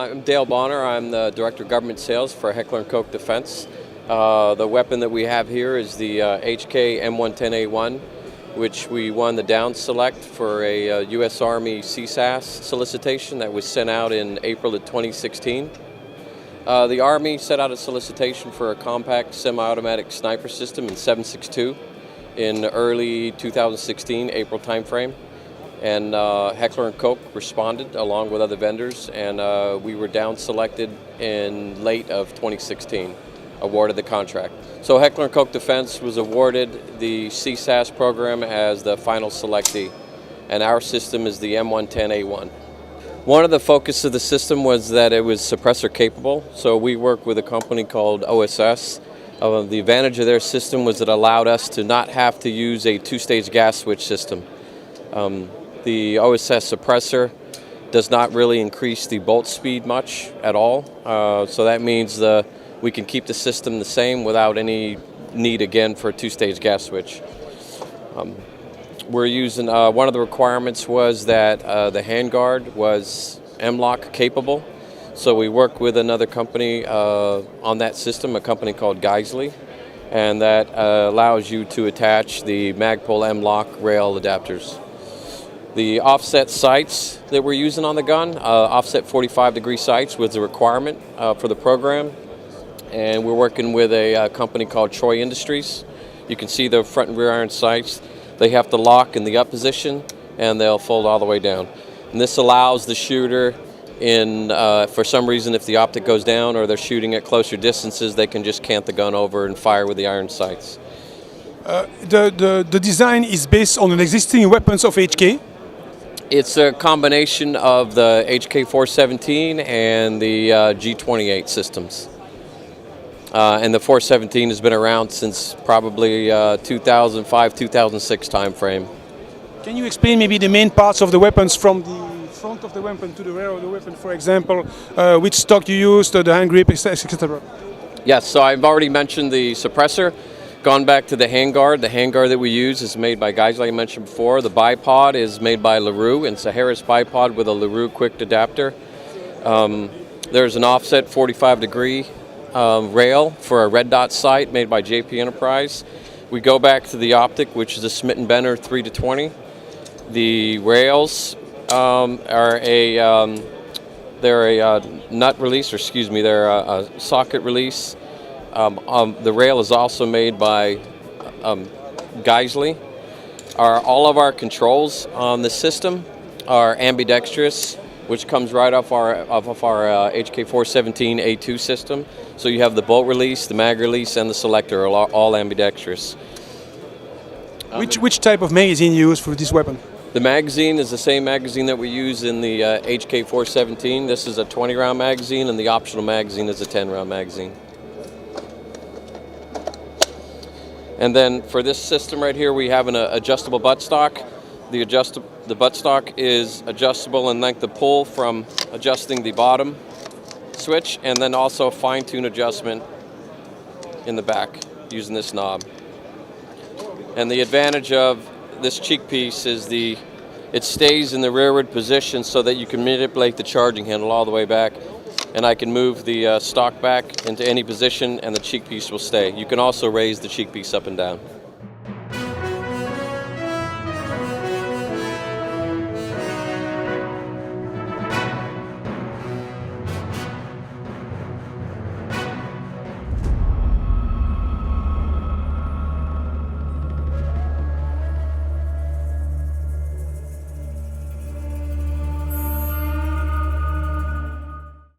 I'm Dale Bonner. I'm the Director of Government Sales for Heckler Koch Defense. The weapon that we have here is the HK M110A1, which we won the down select for a U.S. Army CSAS solicitation that was sent out in April of 2016. The Army set out a solicitation for a compact semi-automatic sniper system in 7.62 in early 2016, April timeframe. And Heckler & Koch responded along with other vendors, and we were down selected in late of 2016, awarded the contract. So Heckler & Koch Defense was awarded the CSAS program as the final selectee, and our system is the M110A1. One of the focus of the system was that it was suppressor capable, so we work with a company called OSS. The advantage of their system was it allowed us to not have to use a two-stage gas switch system. The OSS suppressor does not really increase the bolt speed much at all, so that means we can keep the system the same without any need again for a two-stage gas switch. We're using, one of the requirements was that the Handguard was M-lock capable, so we work with another company on that system, a company called Geisley, and that allows you to attach the Magpul M-lock rail adapters. The offset sights that we're using on the gun, offset 45-degree sights was a requirement for the program, and we're working with a company called Troy Industries. You can see the front and rear iron sights. They have to lock in the up position, and they'll fold all the way down. And this allows the shooter, for some reason, if the optic goes down or they're shooting at closer distances, they can just cant the gun over and fire with the iron sights. The design is based on an existing weapons of HK? It's a combination of the HK417 and the G28 systems. And the 417 has been around since probably 2005-2006 time frame. Can you explain maybe the main parts of the weapons from the front of the weapon to the rear of the weapon, for example, which stock you used, the hand grip, etc.? Yes, so I've already mentioned the suppressor. Gone back to the Handguard. The Handguard that we use is made by guys like I mentioned before. The bipod is made by LaRue, and it's a Harris bipod with a LaRue quick adapter. There's an offset 45-degree rail for a red dot sight made by JP Enterprise. We go back to the optic, which is a Smith & Benner 3-20. The rails they're a nut release, or excuse me, they're a socket release. The rail is also made by Geisley. All of our controls on the system are ambidextrous, which comes right off our HK417A2 system. So you have the bolt release, the mag release, and the selector are all ambidextrous. Which type of magazine you use for this weapon? The magazine is the same magazine that we use in the HK417. This is a 20-round magazine, and the optional magazine is a 10-round magazine. And then for this system right here, we have an adjustable buttstock. The buttstock is adjustable in length of pull from adjusting the bottom switch, and then also a fine-tune adjustment in the back using this knob. And the advantage of this cheek piece is it stays in the rearward position so that you can manipulate the charging handle all the way back, and I can move the stock back into any position and the cheek piece will stay. You can also raise the cheek piece up and down.